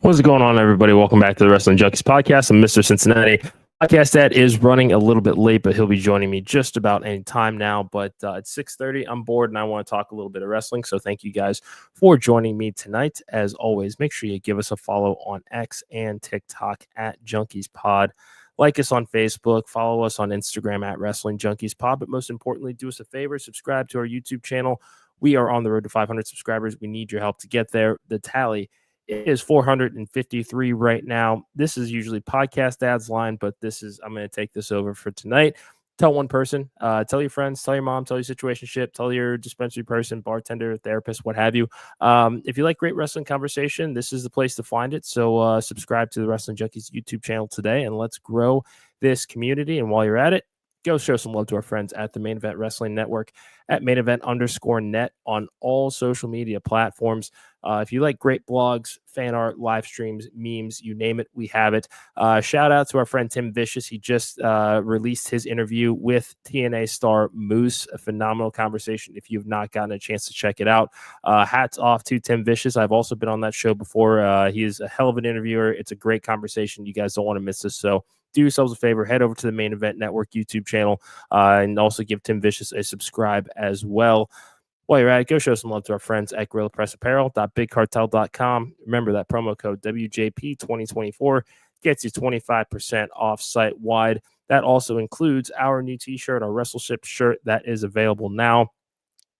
What's going on, everybody? Welcome back to the Wrestling Junkies podcast. I'm Mr. Cincinnati. Podcast that is running a little bit late, but he'll be joining me just about any time now. But at 6:30, I'm bored and I want to talk a little bit of wrestling. So thank you guys for joining me tonight. As always, make sure you give us a follow on X and TikTok at Junkies Pod. Like us on Facebook, follow us on Instagram at Wrestling Junkies Pod. But most importantly, do us a favor, subscribe to our YouTube channel. We are on the road to 500 subscribers. We need your help to get there. The tally is 453 right now. This is usually podcast ads line, but I'm going to take this over for tonight. Tell one person, tell your friends, tell your mom, tell your situationship, tell your dispensary person, bartender, therapist, what have you. If you like great wrestling conversation, this is the place to find it. So subscribe to the Wrestling Junkies YouTube channel today, and let's grow this community. And while you're at it, go show some love to our friends at the Main Event Wrestling Network at mainevent_net on all social media platforms. If you like great blogs, fan art, live streams, memes, you name it, we have it. Shout out to our friend Tim Vicious. He just released his interview with TNA star Moose, a phenomenal conversation. If you've not gotten a chance to check it out, hats off to Tim Vicious. I've also been on that show before. He is a hell of an interviewer. It's a great conversation. You guys don't want to miss this. So do yourselves a favor, head over to the Main Event Network YouTube channel and also give Tim Vicious a subscribe as well. While you're at it, go show some love to our friends at GorillaPressApparel.BigCartel.com. Remember that promo code WJP2024 gets you 25% off site-wide. That also includes our new t-shirt, our WrestleShip shirt that is available now.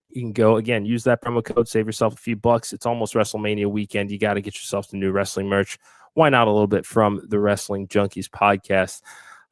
You can go, again, use that promo code, save yourself a few bucks. It's almost WrestleMania weekend. You got to get yourself some new wrestling merch. Why not a little bit from the Wrestling Junkies podcast?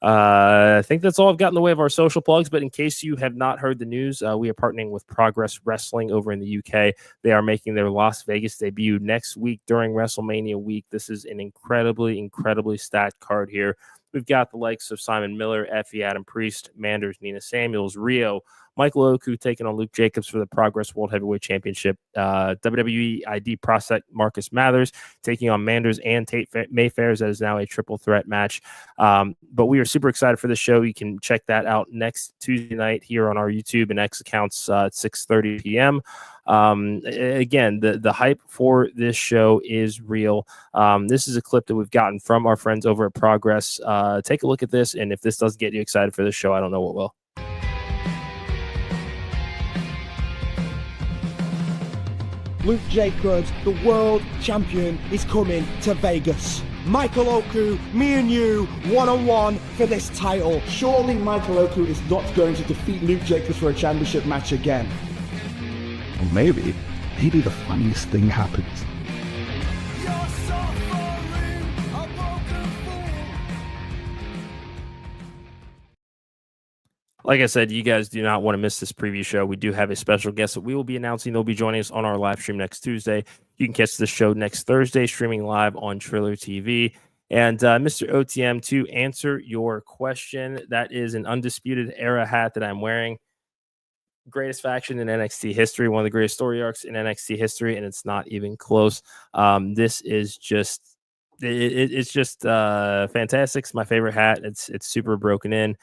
I think that's all I've got in the way of our social plugs, but in case you have not heard the news, we are partnering with Progress Wrestling over in the UK. They are making their Las Vegas debut next week during WrestleMania week. This is an incredibly stacked card here. We've got the likes of Simon Miller, Effie, Adam Priest, Manders, Nina Samuels, Rio, Michael Oku taking on Luke Jacobs for the Progress World Heavyweight Championship. WWE ID prospect Marcus Mathers taking on Manders and Tate Mayfair. That is now a triple threat match. But we are super excited for the show. You can check that out next Tuesday night here on our YouTube and X accounts at 6:30 p.m. Again, the hype for this show is real. This is a clip that we've gotten from our friends over at Progress. Take a look at this, and if this doesn't get you excited for this show, I don't know what will. Luke Jacobs, the world champion, is coming to Vegas. Michael Oku, me and you, one-on-one for this title. Surely Michael Oku is not going to defeat Luke Jacobs for a championship match again. Or maybe the funniest thing happens. Like I said, you guys do not want to miss this preview show. We do have a special guest that we will be announcing. They'll be joining us on our live stream next Tuesday. You can catch the show next Thursday, streaming live on Triller TV. And Mr. OTM, to answer your question, that is an Undisputed Era hat that I'm wearing. Greatest faction in NXT history, one of the greatest story arcs in NXT history, and it's not even close. This is just... It's just fantastic. It's my favorite hat. It's super broken in.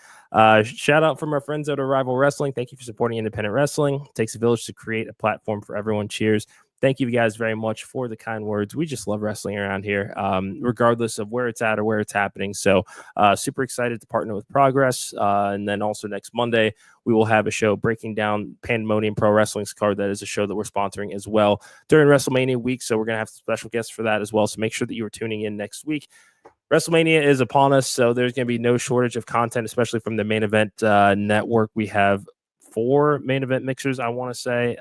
Shout out from our friends out of Rival Wrestling. Thank you for supporting independent wrestling. It takes a village to create a platform for everyone. Cheers. Thank you guys very much for the kind words. We just love wrestling around here, regardless of where it's at or where it's happening. So super excited to partner with Progress. And then also next Monday, we will have a show breaking down Pandemonium Pro Wrestling's card. That is a show that we're sponsoring as well during WrestleMania week. So we're going to have special guests for that as well. So make sure that you are tuning in next week. WrestleMania is upon us, so there's going to be no shortage of content, especially from the Main Event Network. We have 4 main event mixers, I want to say.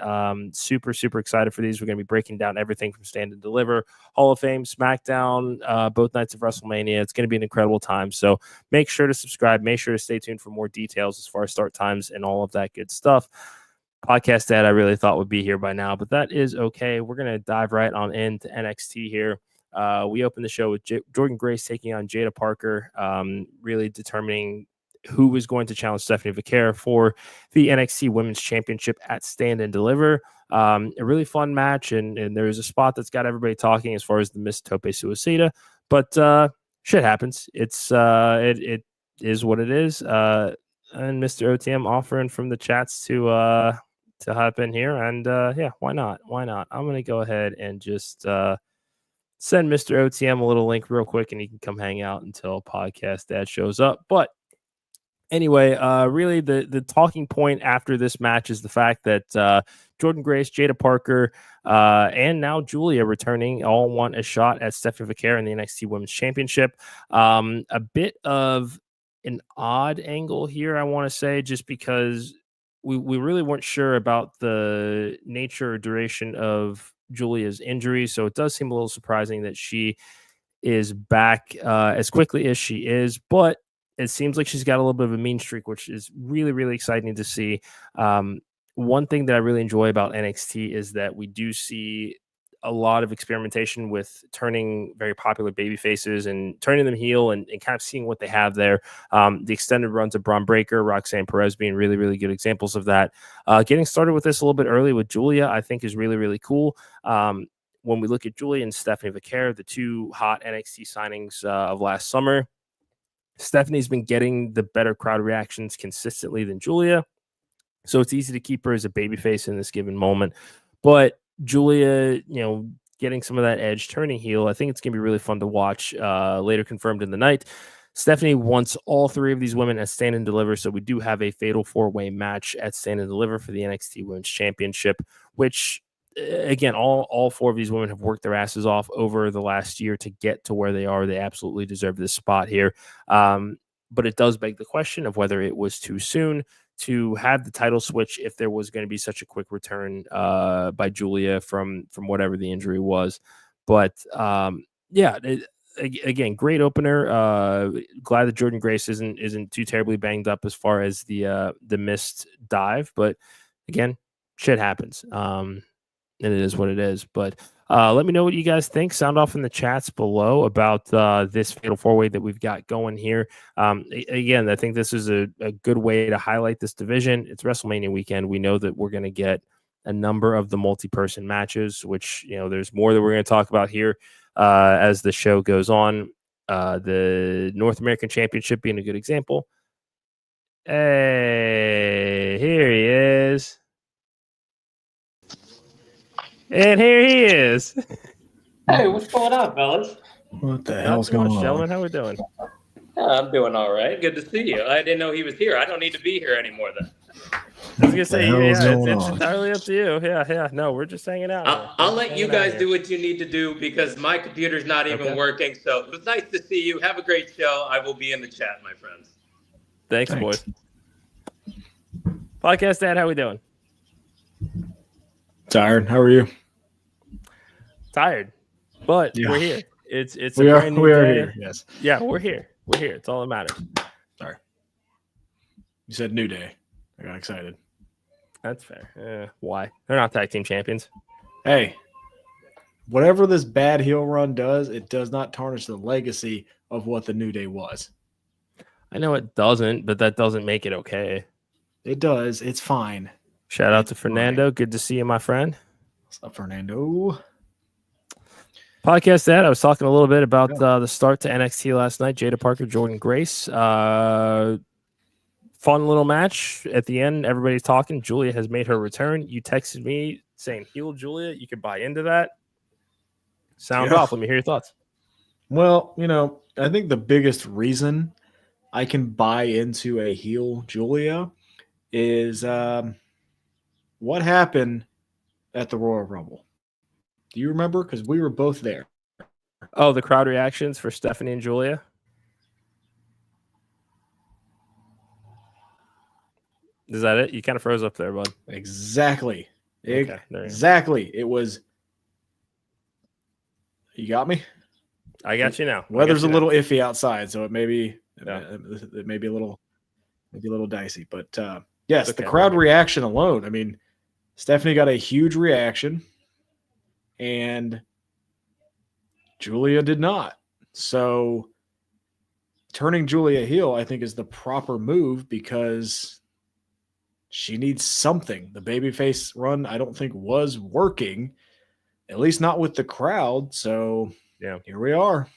Super excited for these. We're going to be breaking down everything from Stand and Deliver, Hall of Fame, SmackDown, both nights of WrestleMania. It's going to be an incredible time. So make sure to subscribe. Make sure to stay tuned for more details as far as start times and all of that good stuff. Podcast that I really thought would be here by now, but that is okay. We're going to dive right on into NXT here. We opened the show with Jordan Grace taking on Jada Parker, really determining who was going to challenge Stephanie Vaquer for the NXT Women's Championship at Stand and Deliver. A really fun match, and there's a spot that's got everybody talking as far as the Miss Tope Suicida, but shit happens. It is what it is. And Mr. OTM offering from the chats to hop in here, and yeah, why not? I'm gonna go ahead and just send Mr. OTM a little link real quick, and he can come hang out until Podcast Dad shows up. But anyway, really the talking point after this match is the fact that Jordan Grace, Jada Parker, and now Julia returning all want a shot at Stephanie Vaquer in the NXT Women's Championship. A bit of an odd angle here, I want to say, just because we really weren't sure about the nature or duration of Julia's injury. So it does seem a little surprising that she is back as quickly as she is. But it seems like she's got a little bit of a mean streak, which is really, really exciting to see. One thing that I really enjoy about NXT is that we do see a lot of experimentation with turning very popular baby faces and turning them heel and kind of seeing what they have there. The extended runs of Braun Breaker, Roxanne Perez being really, really good examples of that. Getting started with this a little bit early with Julia, I think is really, really cool. When we look at Julia and Stephanie Vaquer, the two hot NXT signings of last summer, Stephanie's been getting the better crowd reactions consistently than Julia. So it's easy to keep her as a babyface in this given moment. But Julia, getting some of that edge, turning heel, I think it's going to be really fun to watch. Later confirmed in the night, Stephanie wants all three of these women at Stand and Deliver. So we do have a fatal 4-way match at Stand and Deliver for the NXT Women's Championship, which, again, all four of these women have worked their asses off over the last year to get to where they are. They absolutely deserve this spot here. But it does beg the question of whether it was too soon to have the title switch if there was going to be such a quick return by Julia from whatever the injury was. But again, great opener. Glad that Jordan Grace isn't too terribly banged up as far as the missed dive. But again, shit happens. And it is what it is. But let me know what you guys think. Sound off in the chats below about this fatal 4-way that we've got going here. Again, I think this is a good way to highlight this division. It's WrestleMania weekend. We know that we're going to get a number of the multi-person matches, which, there's more that we're going to talk about here as the show goes on. The North American Championship being a good example. Hey, here he is. And here he is. Hey, what's going on, fellas? What the hell's going on? Gentlemen, how we doing? I'm doing all right. Good to see you. I didn't know he was here. I don't need to be here anymore then. I was going to say, it's on? entirely up to you. Yeah. No, we're just hanging out. I'll let you guys do what you need to do because my computer's not even working. So it was nice to see you. Have a great show. I will be in the chat, my friends. Thanks. Boys. Podcast Dad, how we doing? Tired. How are you? Tired, but we're here. We are day. here. Yes. Yeah, we're here. It's all that matters. Sorry. You said new day. I got excited. That's fair. Why? They're not tag team champions. Hey, whatever this bad heel run does, it does not tarnish the legacy of what the New Day was. I know it doesn't, but that doesn't make it okay. It does. It's fine. Shout out to Fernando. Good to see you, my friend. What's up, Fernando? Podcast Dad, I was talking a little bit about the start to NXT last night. Jada Parker, Jordan Grace. Fun little match. At the end, everybody's talking. Julia has made her return. You texted me saying, heel Julia. You could buy into that. Sound off. Let me hear your thoughts. Well, I think the biggest reason I can buy into a heel Julia is what happened at the Royal Rumble. Do you remember? Because we were both there. Oh, the crowd reactions for Stephanie and Julia? Is that it? You kind of froze up there, bud. Exactly. Okay, exactly. It was. You got me? I got you now. Weather's a little iffy outside, so it may be a little dicey. But yes, the crowd reaction alone. I mean, Stephanie got a huge reaction. And Julia did not. So turning Julia heel, I think, is the proper move because she needs something. The babyface run, I don't think, was working, at least not with the crowd. So here we are.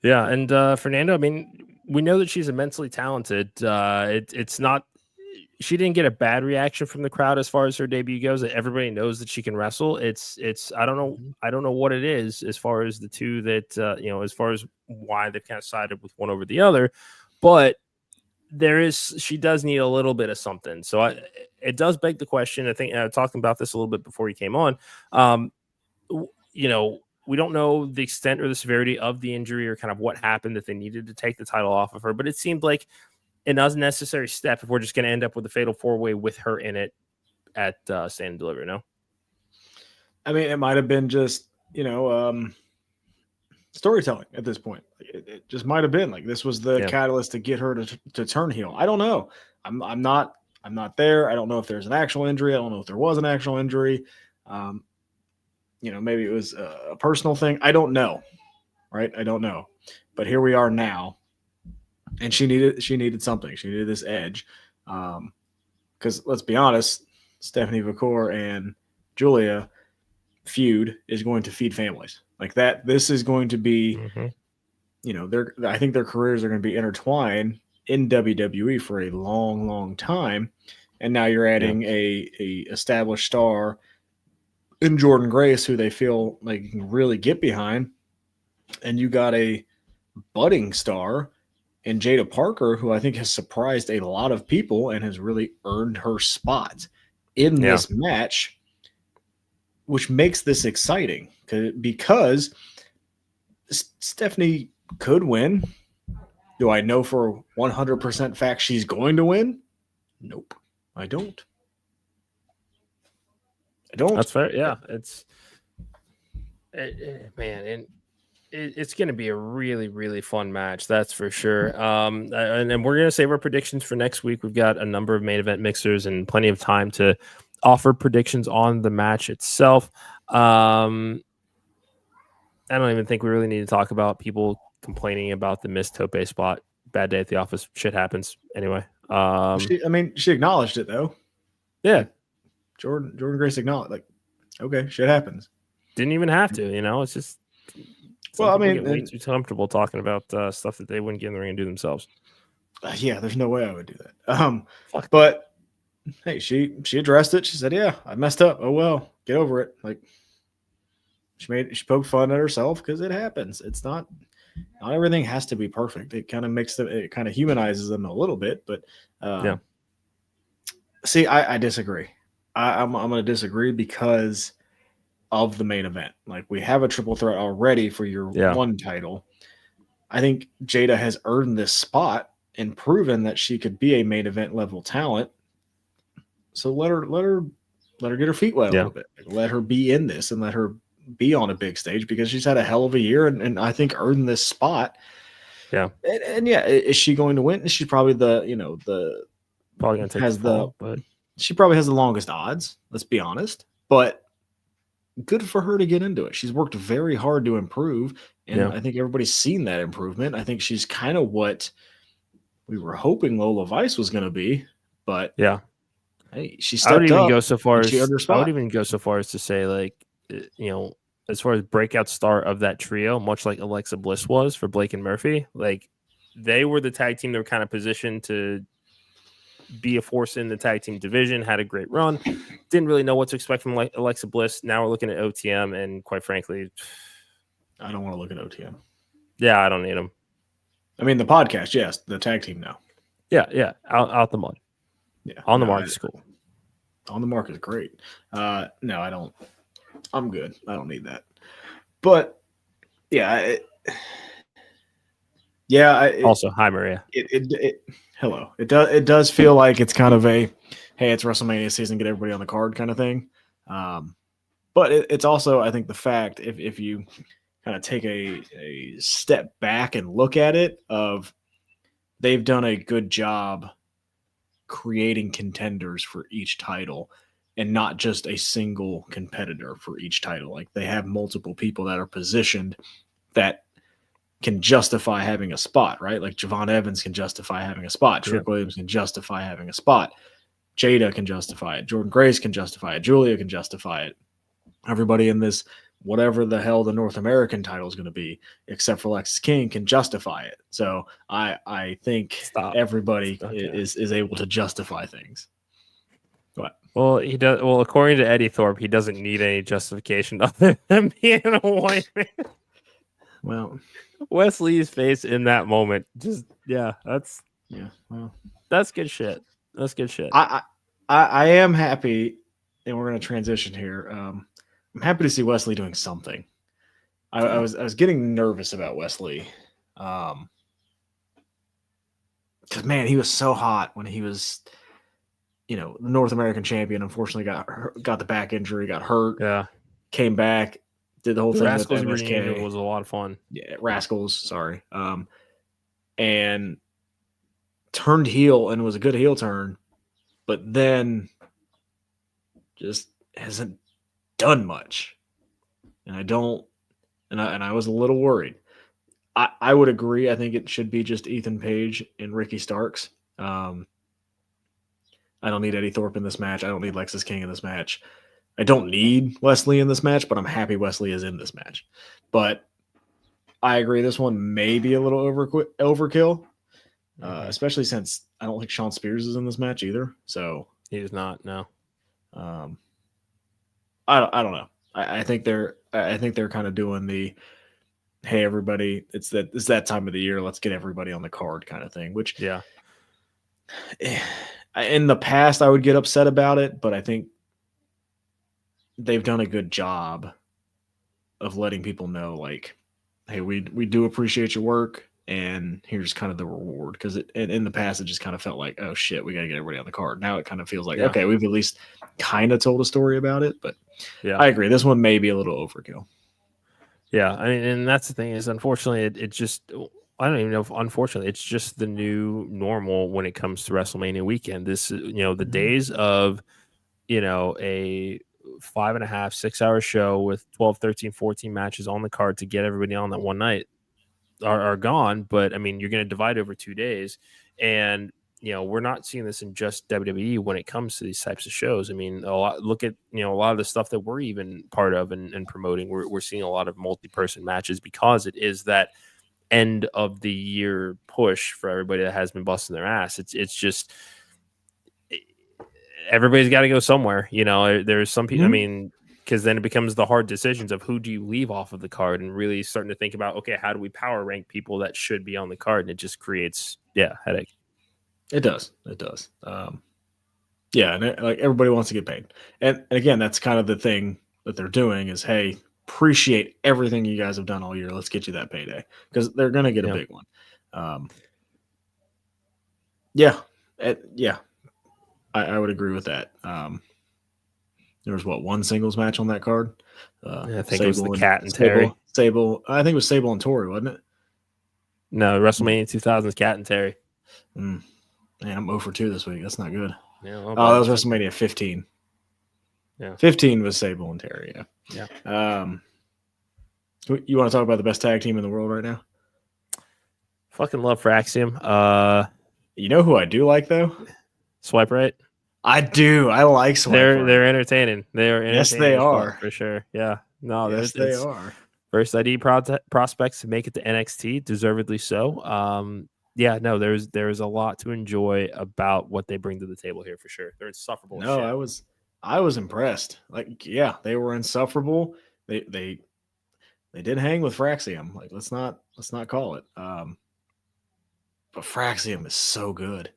Yeah, and Fernando, I mean, we know that she's immensely talented. It's not she didn't get a bad reaction from the crowd as far as her debut goes. That everybody knows that she can wrestle. It's I don't know what it is as far as the two that as far as why they've kind of sided with one over the other, but she does need a little bit of something. So it does beg the question. I think talking about this a little bit before you came on. We don't know the extent or the severity of the injury or kind of what happened that they needed to take the title off of her, but it seemed like an unnecessary step if we're just going to end up with a fatal 4-way with her in it at Stand and Deliver. No, I mean, it might have been just storytelling at this point. It just might have been like this was the catalyst to get her to turn heel. I don't know. I'm not there. I don't know if there's an actual injury. I don't know if there was an actual injury. Maybe it was a personal thing. I don't know. Right? I don't know. But here we are now. And she needed something. She needed this edge. Because let's be honest, Stephanie Vaquer and Julia feud is going to feed families like that. This is going to be, I think their careers are going to be intertwined in WWE for a long, long time. And now you're adding a established star in Jordan Grace, who they feel like you can really get behind. And you got a budding star in Jada Parker, who I think has surprised a lot of people and has really earned her spot in this match, which makes this exciting because Stephanie could win. Do I know for 100% fact she's going to win? Nope, I don't. That's fair. Yeah, it's going to be a really, really fun match. That's for sure. And we're going to save our predictions for next week. We've got a number of main event mixers and plenty of time to offer predictions on the match itself. I don't even think we really need to talk about people complaining about the missed tope spot. Bad day at the office. Shit happens anyway. She acknowledged it though. Yeah. Jordan Grace acknowledged, like, okay, shit happens. Didn't even have to, it's just. Get way too comfortable talking about stuff that they wouldn't get in the ring and do themselves. Yeah, there's no way I would do that. But hey, she addressed it. She said, "Yeah, I messed up. Oh well, get over it." Like she poked fun at herself because it happens. It's not everything has to be perfect. It kind of it kind of humanizes them a little bit. But see, I disagree. I'm going to disagree because of the main event. Like, we have a triple threat already for your one title. I think Jada has earned this spot and proven that she could be a main event level talent. So let her get her feet wet a little bit. Let her be in this and let her be on a big stage because she's had a hell of a year and I think earned this spot. Yeah. And is she going to win? She's probably probably going to take but she probably has the longest odds, let's be honest. But good for her to get into it. She's worked very hard to improve, and I think everybody's seen that improvement. I think she's kind of what we were hoping Lola Vice was going to be, but hey, she stepped up. I would even go so far as to say, like, as far as breakout star of that trio, much like Alexa Bliss was for Blake and Murphy, like they were the tag team that were kind of positioned to be a force in the tag team division, had a great run. Didn't really know what to expect from Alexa Bliss. Now we're looking at OTM, and quite frankly, I don't want to look at OTM. Yeah, I don't need them. I mean, the podcast, yes. The tag team, no. Yeah. Out the mud. Yeah. On the mark is cool. On the mark is great. No, I don't. I'm good. I don't need that. But, also, hi, Maria. Hello. It does feel like it's kind of a, hey, it's WrestleMania season, get everybody on the card kind of thing. But it's also, I think, the fact if you kind of take a step back and look at it, of they've done a good job creating contenders for each title and not just a single competitor for each title. Like, they have multiple people that are positioned that can justify having a spot, right? Like Javon Evans can justify having a spot. Trick Williams can justify having a spot. Jada can justify it. Jordan Grace can justify it. Julia can justify it. Everybody in this whatever the hell the North American title is going to be, except for Lexis King, can justify it. So I think everybody is able to justify things. What? Well, he does. Well, according to Eddie Thorpe, he doesn't need any justification other than being a white man. Well, Wesley's face in that moment, that's good shit. That's good shit. I am happy, and we're going to transition here. I'm happy to see Wesley doing something. I was getting nervous about Wesley, because man, he was so hot when he was, the North American champion. Unfortunately, got the back injury, got hurt. Yeah, came back, did the whole thing. Rascals with MSK. reunion was a lot of fun. Yeah, Rascals. Sorry, and turned heel and was a good heel turn, but then just hasn't done much. And I was a little worried. I would agree. I think it should be just Ethan Page and Ricky Starks. I don't need Eddie Thorpe in this match. I don't need Lexis King in this match. I don't need Wesley in this match, but I'm happy Wesley is in this match. But I agree. This one may be a little overkill, especially since I don't think Sean Spears is in this match either. So he's not. No. I don't know. I think they're kind of doing the, hey everybody, it's that time of the year, let's get everybody on the card kind of thing. Which in the past I would get upset about it, but I think they've done a good job of letting people know, like, hey, we do appreciate your work, and here's kind of the reward. Because in the past it just kind of felt like, oh shit, we got to get everybody on the card. Now it kind of feels like, okay, we've at least kind of told a story about it. But I agree, this one may be a little overkill. Yeah, I mean, and that's the thing is, unfortunately, it just, I don't even know if, unfortunately, it's just the new normal when it comes to WrestleMania weekend. This, the days of, a 5.5, 6 hour show with 12, 13, 14 matches on the card to get everybody on that one night are gone. But I mean, you're going to divide over 2 days, and we're not seeing this in just WWE when it comes to these types of shows. I mean, look at a lot of the stuff that we're even part of and promoting. We're seeing a lot of multi-person matches because it is that end of the year push for everybody that has been busting their ass. It's just everybody's got to go somewhere. There's some people. I mean, because then it becomes the hard decisions of who do you leave off of the card, and really starting to think about, okay, how do we power rank people that should be on the card, and it just creates headache. It does. And like everybody wants to get paid. And again, that's kind of the thing that they're doing is, hey, appreciate everything you guys have done all year. Let's get you that payday, because they're going to get a big one. I would agree with that. There was one singles match on that card? I think it was the Cat and Terry. Sable. I think it was Sable and Tori, wasn't it? No, WrestleMania 2000's Cat and Terry. Man, I'm 0 for 2 this week. That's not good. Yeah, that was WrestleMania 15. Yeah, 15 was Sable and Terry. Yeah. You want to talk about the best tag team in the world right now? Fucking love Fraxiom. You know who I do like though? Swipe Right. I do. I like Swipe Right. They're entertaining. Yes, they are for sure. Yeah. No, yes, they are. First ID prospects to make it to NXT, deservedly so. There's a lot to enjoy about what they bring to the table here for sure. They're insufferable. No, I was impressed. Like, they were insufferable. They did hang with Fraxiom. Like, let's not call it. But Fraxiom is so good.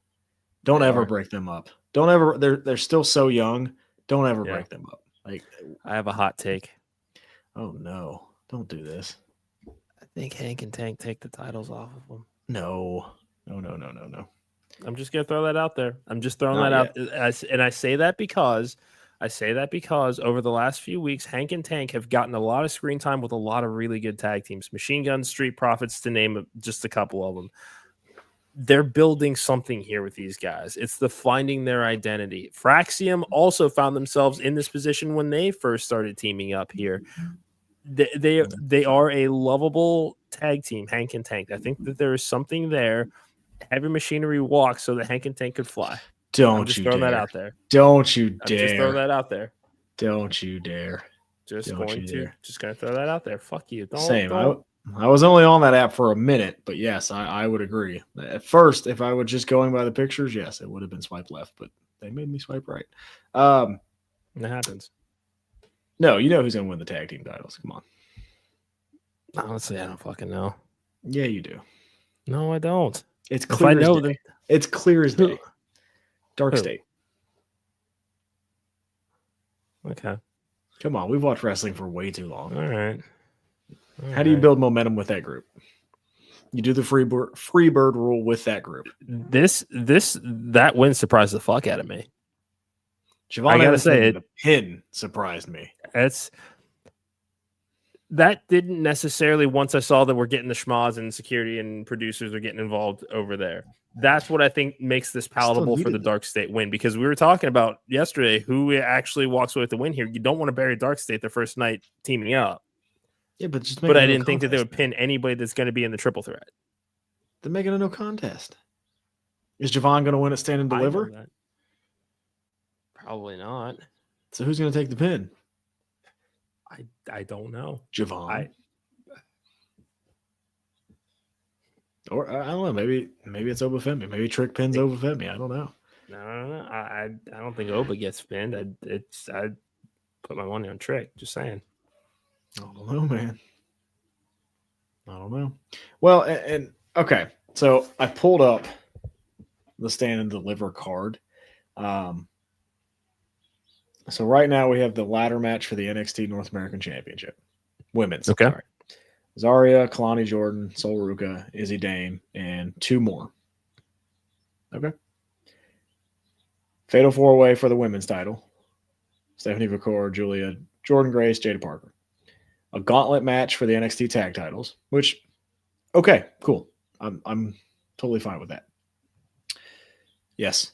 Don't ever break them up. Don't ever. They're still so young. Don't ever break them up. Like, I have a hot take. Oh no! Don't do this. I think Hank and Tank take the titles off of them. No. I'm just gonna throw that out there. I'm just throwing that out, and I say that because over the last few weeks, Hank and Tank have gotten a lot of screen time with a lot of really good tag teams, Machine Gun, Street Profits, to name just a couple of them. They're building something here with these guys. It's the finding their identity. Fraxiom also found themselves in this position when they first started teaming up here. They are a lovable tag team, Hank and Tank. I think that there is something there. Heavy machinery walks so that Hank and Tank could fly. Don't you dare. That out there. Don't you dare. Just throw that out there. Don't you dare. Just going to throw that out there. Fuck you. Same. I was only on that app for a minute, but yes, I would agree. At first, if I was just going by the pictures, yes, it would have been swipe left, but they made me swipe right. It happens. No, you know who's going to win the tag team titles. Come on. Honestly, I don't fucking know. Yeah, you do. No, I don't. It's clear. If I know, as day. It's clear as day. Dark State. Okay. Come on, we've watched wrestling for way too long. All right. How do you build momentum with that group? You do the free bird rule with that group. That win surprised the fuck out of me. I gotta say, the pin surprised me. That didn't necessarily, once I saw that we're getting the schmoz and security and producers are getting involved over there. That's what I think makes this palatable for the Dark State win, because we were talking about yesterday who actually walks away with the win here. You don't want to bury Dark State the first night teaming up. Yeah, but I didn't think that they would pin anybody that's going to be in the triple threat. They're making a no contest. Is Javon going to win at Stand and Deliver? Probably not. So who's going to take the pin? I don't know. Javon. Or I don't know. Maybe it's Oba Femi. Maybe Trick pins Oba Femi. I don't know. No. I don't think Oba gets pinned. I'd put my money on Trick. Just saying. I don't know, man. I don't know. Well, and okay. So I pulled up the Stand and Deliver card. So right now we have the ladder match for the NXT North American Championship. Women's. Okay. Sorry. Zarya, Kalani Jordan, Sol Ruka, Izzy Dame, and 2 more. Okay. Fatal 4-way for the women's title. Stephanie Vaquer, Julia, Jordan Grace, Jada Parker. A gauntlet match for the NXT tag titles, which, okay, cool. I'm totally fine with that. Yes.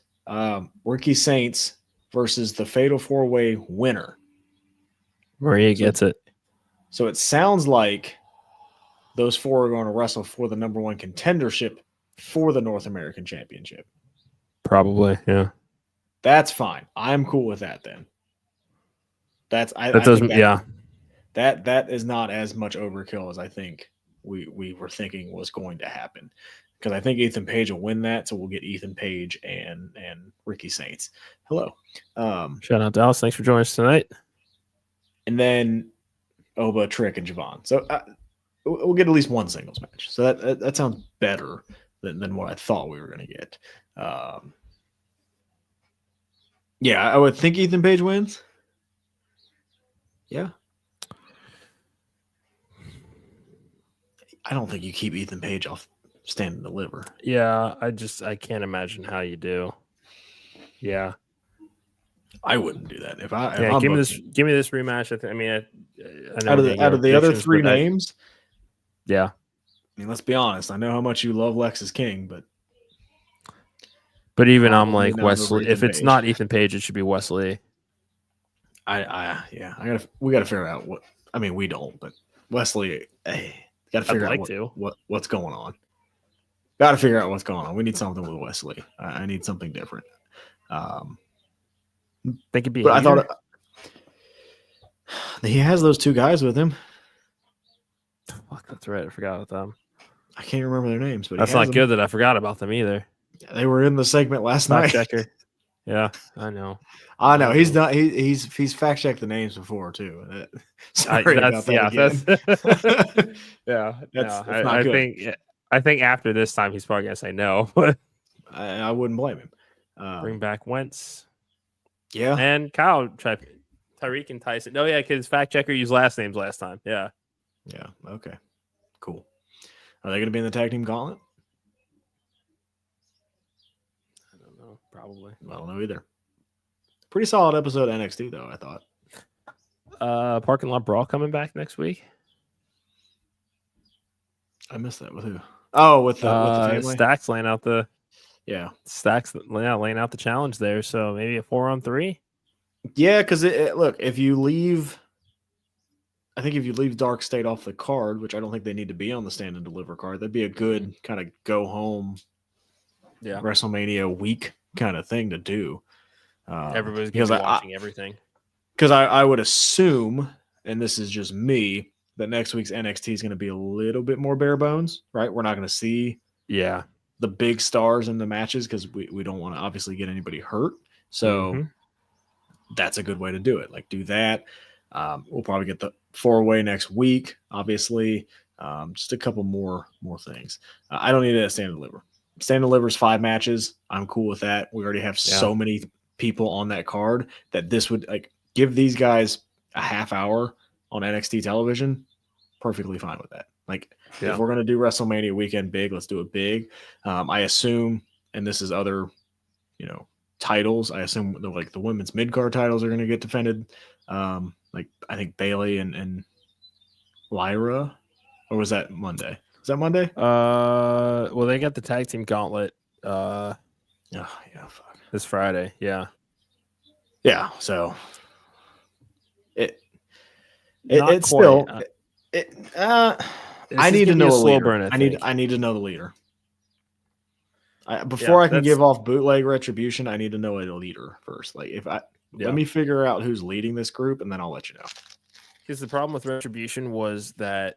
Ricky Saints versus the Fatal 4-way winner. Maria gets it. So it sounds like those 4 are going to wrestle for the number 1 contendership for the North American Championship. Probably, yeah. That's fine. I'm cool with that then. That is not as much overkill as I think we were thinking was going to happen. Because I think Ethan Page will win that, so we'll get Ethan Page and Ricky Saints. Hello. Shout out Dallas. Thanks for joining us tonight. And then Oba, Trick, and Javon. So we'll get at least 1 singles match. So that sounds better than what I thought we were going to get. Yeah, I would think Ethan Page wins. Yeah. I don't think you keep Ethan Page off Stand and Deliver. Yeah, I can't imagine how you do. Yeah. I wouldn't do that. Give me this rematch. I know out of the other 3 names. Yeah. I mean, let's be honest. I know how much you love Lexus King, but even I'm like Wesley. If it's not Ethan Page, it should be Wesley. We got to figure out what. I mean, we don't, but Wesley, got to figure out what's going on. Got to figure out what's going on. We need something with Wesley. I need something different. They could be. But I thought he has those 2 guys with him. Fuck, that's right. I forgot about them. I can't remember their names, but that's not good that I forgot about them either. They were in the segment last night. Checker. Yeah, I know. I know he's not. He's fact checked the names before too. Sorry about that. I think after this time he's probably gonna say no. I wouldn't blame him. Bring back Wentz. Yeah, and Kyle Tyreek and Tyson. No, yeah, because fact checker used last names last time. Yeah. Yeah. Okay. Cool. Are they going to be in the tag team gauntlet? I don't know. Probably. I don't know either. Pretty solid episode of NXT though, I thought. Parking Lot Brawl coming back next week. I missed that. With who? Oh, with the family. Stacks laying out the. Yeah, Stacks laying out the challenge there. So maybe a 4-on-3. Yeah, because look, if you leave Dark State off the card, which I don't think they need to be on the Stand and Deliver card, that'd be a good kind of go home, WrestleMania week kind of thing to do. Everybody's gonna be watching everything. Because I would assume and this is just me, that next week's NXT is going to be a little bit more bare bones, right? We're not going to see the big stars in the matches because we don't want to obviously get anybody hurt. So that's a good way to do it. Like, do that. We'll probably get the 4-way next week, obviously. Just a couple more things. I don't need a stand and deliver. Stand and deliver's 5 matches. I'm cool with that. We already have so many people on that card that this would like give these guys a half hour on NXT television. Perfectly fine with that. Like, if we're gonna do WrestleMania weekend big, let's do it big. I assume, and this is other, titles. I assume the women's mid card titles are gonna get defended. Like I think Bayley and Lyra, or was that Monday? Is that Monday? Well, they got the tag team gauntlet. Fuck. This Friday. Yeah. So it's quite, still. I need to know a slow leader. burn. I need to know the leader. Before I can give off bootleg retribution, I need to know a leader first. Like let me figure out who's leading this group, and then I'll let you know. Because the problem with retribution was that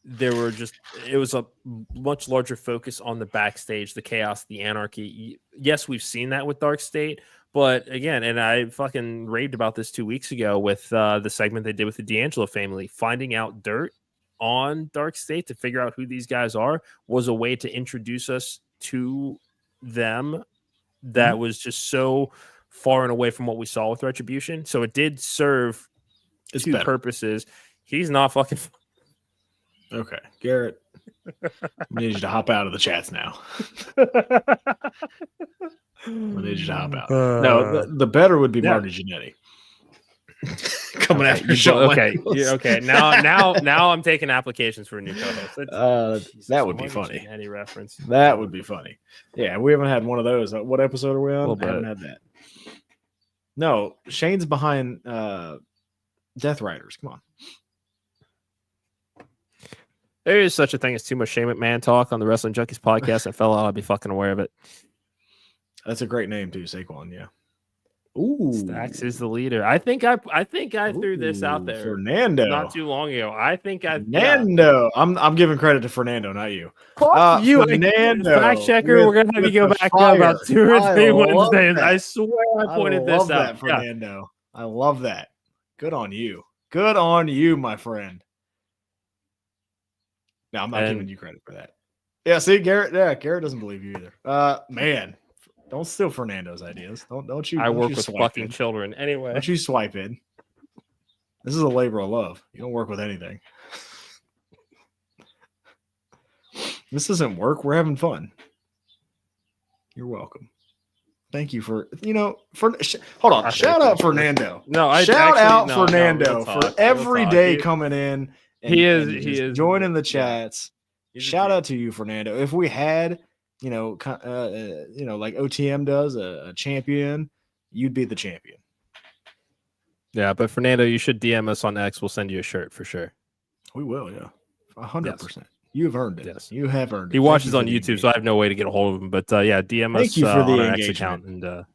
it was a much larger focus on the backstage, the chaos, the anarchy. Yes, we've seen that with Dark State, but again, and I fucking raved about this 2 weeks ago with the segment they did with the D'Angelo family. Finding out dirt on Dark State to figure out who these guys are was a way to introduce us to them that was just so far and away from what we saw with Retribution. So it did serve two purposes. He's not fucking... Okay, Garrett, I need you to hop out of the chats now. I need you to hop out. No, the better would be Marty Jannetty. Coming after your show. Okay. Now I'm taking applications for a new co-host. That would be funny. Any reference? That would be funny. Yeah, we haven't had one of those. What episode are we on? I haven't had that. No, Shane's behind Death Riders. Come on. There is such a thing as too much Shane McMahon talk on the Wrestling Junkies podcast. I fell out. I'd be fucking aware of it. That's a great name too, Saquon. Yeah. Ooh, Stacks is the leader. I think I threw this out there. Fernando, not too long ago. Fernando. I'm giving credit to Fernando, not you. You, Fernando. Fact checker. We're gonna have to go back about 2 or 3 Wednesdays. I swear I pointed this out. Fernando. I love that. Good on you. Good on you, my friend. No, I'm not giving you credit for that. Yeah, see, Garrett. Yeah, Garrett doesn't believe you either. Man, don't steal Fernando's ideas. Don't you? I work with fucking children anyway. Don't you swipe in? This is a labor of love. You don't work with anything. This doesn't work. We're having fun. You're welcome. Thank you for hold on. Shout out Fernando. Shout out Fernando for every day coming in. He is joining the chats. Shout out to you, Fernando. If we had, like OTM does, a champion, you'd be the champion. Yeah, but Fernando, you should DM us on X. We'll send you a shirt for sure. We will, yeah, 100%. You have earned it. Yes, you have earned it. He watches on YouTube, so I have no way to get a hold of him. But DM us. Thank you for the on our engagement. X account, and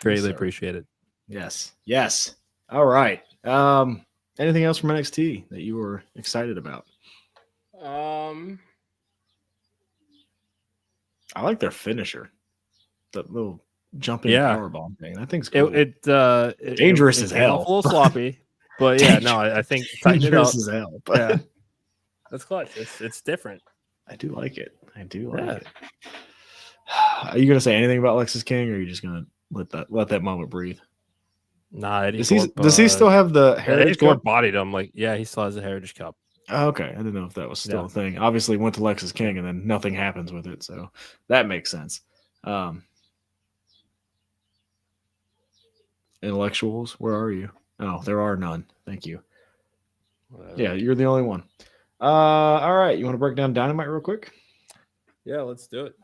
greatly appreciate it. Yes. All right. Anything else from NXT that you were excited about? I like their finisher, the little jumping powerbomb thing. That thing's cool. Dangerous as hell. A little sloppy, but I think dangerous as hell. But that's clutch. It's different. I do like it. It. Are you gonna say anything about Lexus King, or are you just gonna let that moment breathe? Nah, does he still have the Heritage Cup? Bodied him he still has the Heritage Cup. Oh, okay, I didn't know if that was still a thing. Obviously, went to Lexus King and then nothing happens with it, so that makes sense. Intellectuals, where are you? Oh, there are none. Thank you. Yeah, you're the only one. All right, you want to break down Dynamite real quick? Yeah, let's do it.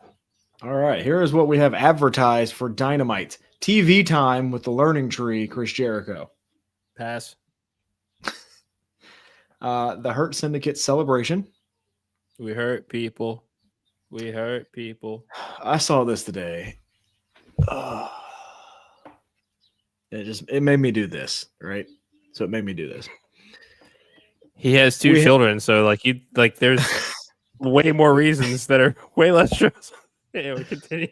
All right, here is what we have advertised for Dynamite. TV time with the Learning Tree, Chris Jericho. Pass. The Hurt Syndicate celebration. We hurt people. I saw this today. It made me do this, right? So it made me do this. He has two children, so there's way more reasons that are way less stressful. Anyway, continue.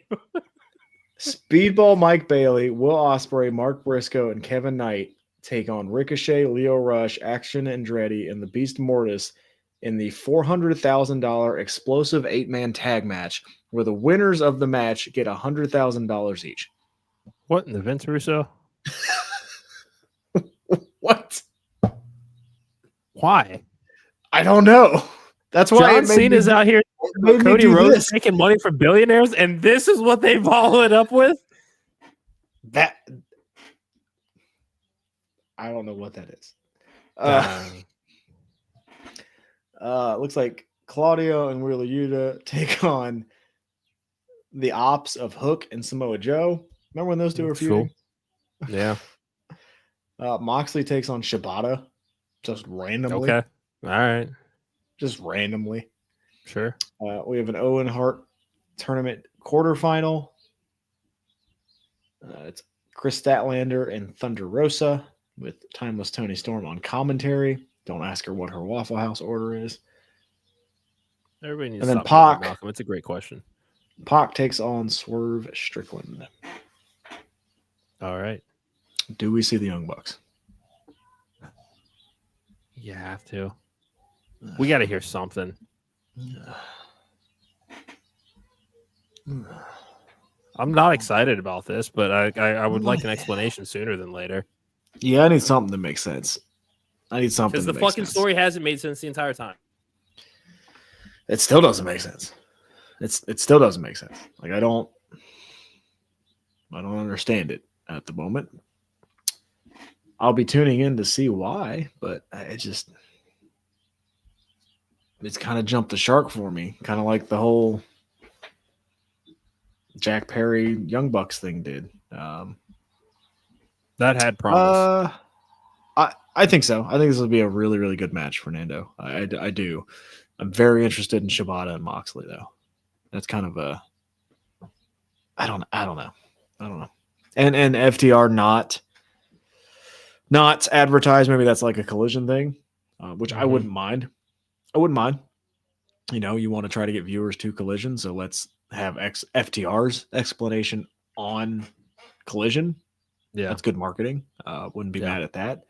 Speedball Mike Bailey, Will Ospreay, Mark Briscoe, and Kevin Knight take on Ricochet, Leo Rush, Action Andretti, and the Beast Mortis in the $400,000 explosive 8-man tag match, where the winners of the match get $100,000 each. What in the Vince Russo? What? Why? I don't know. That's why John Cena's out here. Cody Rhodes is taking money from billionaires, and this is what they follow it up with? That I don't know what that is. Looks like Claudio and Wheeler Yuta take on the ops of Hook and Samoa Joe. Remember when those two were feuding? Cool. Yeah. Moxley takes on Shibata just randomly. Okay. All right. Just randomly. Sure. We have an Owen Hart tournament quarterfinal. It's Chris Statlander and Thunder Rosa with Timeless Tony Storm on commentary. Don't ask her what her Waffle House order is. Everybody needs and to then Pac. Malcolm. It's a great question. Pac takes on Swerve Strickland. All right. Do we see the Young Bucks? You have to. We got to hear something. I'm not excited about this, but I would like an explanation sooner than later. Yeah, I need something that makes sense. I need something because the fucking story hasn't made sense the entire time. It still doesn't make sense. It still doesn't make sense. Like I don't understand it at the moment. I'll be tuning in to see why, but it's kind of jumped the shark for me. Kind of like the whole Jack Perry Young Bucks thing did. That had promise. I think so. I think this will be a really, really good match, Fernando. I do. I'm very interested in Shibata and Moxley, though. That's kind of a. I don't know. And FTR not advertised. Maybe that's like a Collision thing, which I wouldn't mind. You know, you want to try to get viewers to Collision, so let's have FTR's explanation on Collision. Yeah, that's good marketing. Wouldn't be mad at that.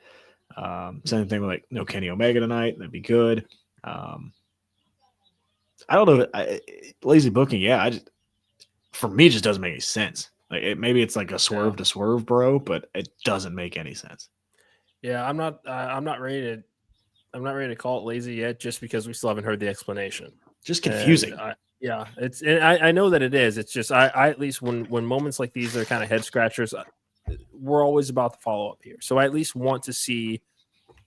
Same thing with like no Kenny Omega tonight. That'd be good. I don't know. Lazy booking. Yeah, for me, it just doesn't make any sense. Like maybe it's like a swerve to swerve, bro, but it doesn't make any sense. Yeah, I'm not ready to call it lazy yet, just because we still haven't heard the explanation. Just confusing. I know that it is. It's just I at least when moments like these are kind of head scratchers, we're always about the follow up here. So I at least want to see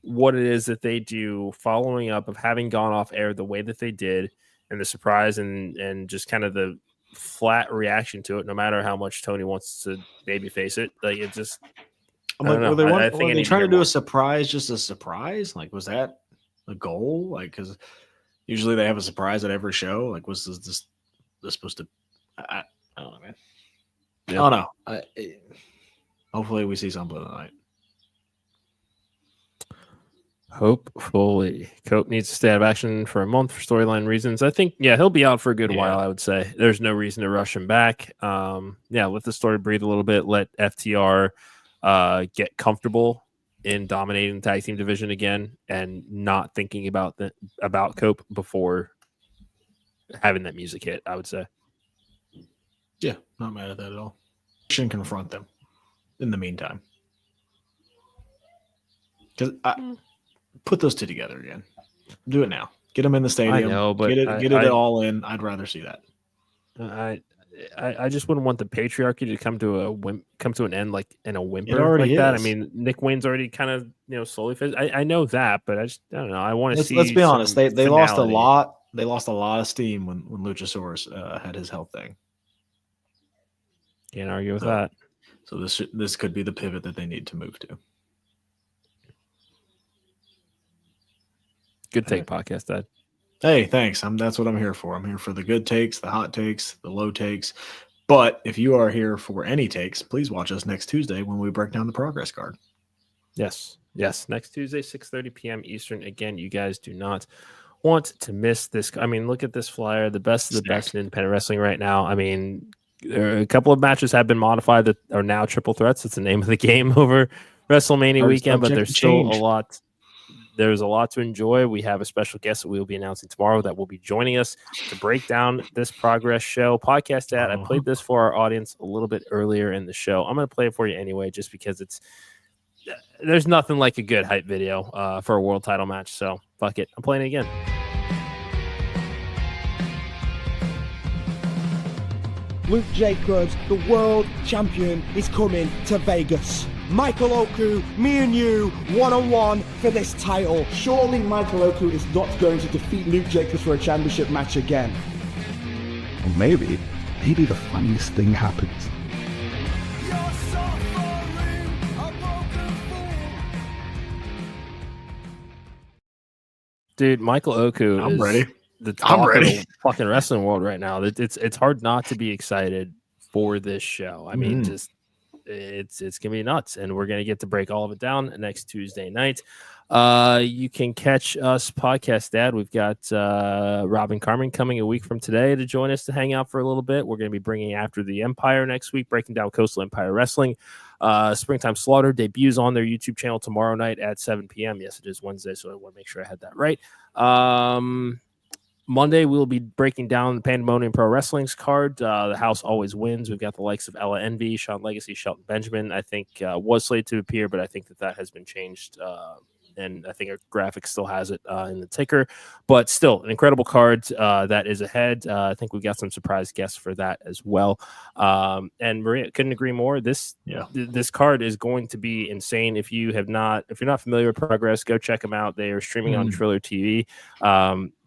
what it is that they do following up of having gone off air the way that they did, and the surprise and just kind of the flat reaction to it, no matter how much Tony wants to babyface it. Like it just. I'm like, were they trying to do a surprise, just a surprise? Like, was that the goal? Like, because usually they have a surprise at every show. Like, was this supposed to? I don't know, man. Yeah. I don't know. Hopefully, we see something tonight. Hopefully. Cope needs to stay out of action for a month for storyline reasons. I think, he'll be out for a good while, I would say. There's no reason to rush him back. Let the story breathe a little bit. Let FTR get comfortable in dominating the tag team division again and not thinking about Cope before having that music hit, I would say. Yeah, not mad at that at all. Shouldn't confront them in the meantime. Because put those two together again. Do it now. Get them in the stadium. I know, but get it all in. I'd rather see that. I just wouldn't want the patriarchy to come to an end like in a whimper like that. I mean, Nick Wayne's already kind of slowly. I know that, but I don't know. I want to see. Let's be honest. They lost a lot. They lost a lot of steam when Luchasaurus had his health thing. Can't argue with that. So this could be the pivot that they need to move to. Good take, podcast, Dad. Hey, thanks. That's what I'm here for. I'm here for the good takes, the hot takes, the low takes. But if you are here for any takes, please watch us next Tuesday when we break down the progress card. Yes. Yes, next Tuesday, 6:30 p.m. Eastern. Again, you guys do not want to miss this. I mean, look at this flyer. The best of the best in independent wrestling right now. I mean, a couple of matches have been modified that are now triple threats. It's the name of the game over WrestleMania weekend, but there's still a lot. There's a lot to enjoy. We have a special guest that we will be announcing tomorrow that will be joining us to break down this Progress show podcast. I played this for our audience a little bit earlier in the show. I'm going to play it for you anyway, just because there's nothing like a good hype video for a world title match. So fuck it. I'm playing it again. Luke Jacobs, the world champion, is coming to Vegas. Michael Oku, me and you, one-on-one for this title. Surely Michael Oku is not going to defeat Luke Jacobs for a championship match again. Or maybe the funniest thing happens. Dude, Michael Oku I'm ready. The talk of the fucking wrestling world right now. It's hard not to be excited for this show. I mean, it's gonna be nuts, and we're gonna get to break all of it down next Tuesday night. You can catch us podcast dad. We've got Robin Carmen coming a week from today to join us to hang out for a little bit. We're gonna be bringing After the Empire next week, breaking down Coastal Empire Wrestling. Springtime Slaughter debuts on their YouTube channel tomorrow night at 7 p.m. Yes, it is Wednesday, so I want to make sure I had that right. Monday, we'll be breaking down the Pandemonium Pro Wrestling's card. The house always wins. We've got the likes of Ella Envy, Sean Legacy, Shelton Benjamin, I think was slated to appear, but I think that has been changed. And I think our graphic still has it in the ticker, but still an incredible card that is ahead. I think we've got some surprise guests for that as well. And Maria, couldn't agree more. This card is going to be insane. If you're not familiar with Progress, go check them out. They are streaming on Triller TV.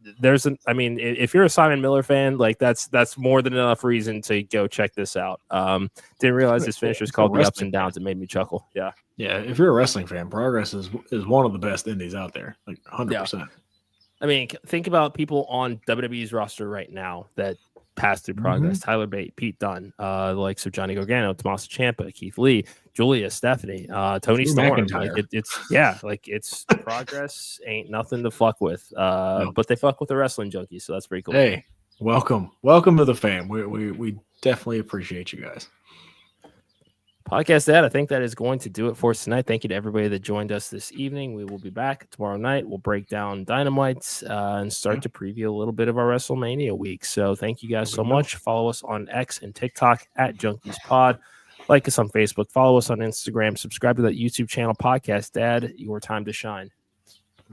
If you're a Simon Miller fan, like that's more than enough reason to go check this out. Didn't realize this finish was called The Ups and Downs. It made me chuckle. Yeah, if you're a wrestling fan, Progress is one of the best indies out there, like 100%. Yeah. I mean, think about people on WWE's roster right now that passed through Progress. Tyler Bate, Pete Dunne, the likes of Johnny Gargano, Tommaso Ciampa, Keith Lee, Julia, Stephanie, Tony Storm. It's Progress ain't nothing to fuck with. But they fuck with the wrestling junkies, so that's pretty cool. Hey, welcome to the fam. We definitely appreciate you guys. Podcast that. I think that is going to do it for us tonight. Thank you to everybody that joined us this evening. We will be back tomorrow night. We'll break down Dynamite and start to preview a little bit of our WrestleMania week. So thank you guys so much. Follow us on X and TikTok at Junkies Pod. Like us on Facebook. Follow us on Instagram. Subscribe to that YouTube channel, Podcast Dad. Your time to shine.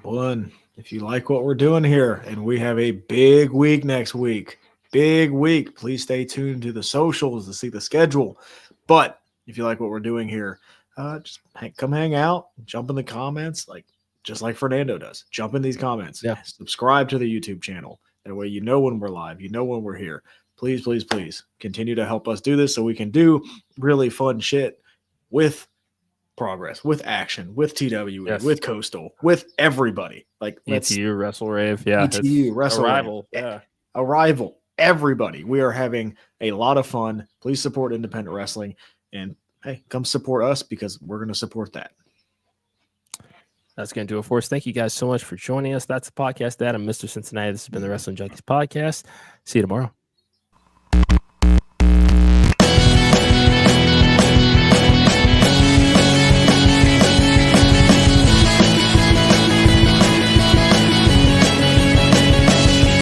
One, if you like what we're doing here, and we have a big week next week. Big week. Please stay tuned to the socials to see the schedule. But if you like what we're doing here, just come hang out, jump in the comments, just like Fernando does. Jump in these comments. Yeah. Subscribe to the YouTube channel. That way you know when we're live. You know when we're here. Please, please, please continue to help us do this so we can do really fun shit with Progress, with Action, with TWE, with Coastal, with everybody. ETU, Wrestle Rave. Yeah. ETU, Wrestle Arrival. Rave. Yeah. Arrival. Everybody. We are having a lot of fun. Please support independent wrestling. And hey, come support us because we're going to support that. That's going to do it for us. Thank you guys so much for joining us. That's the podcast, Dad. I'm Mr. Cincinnati. This has been the Wrestling Junkies Podcast. See you tomorrow.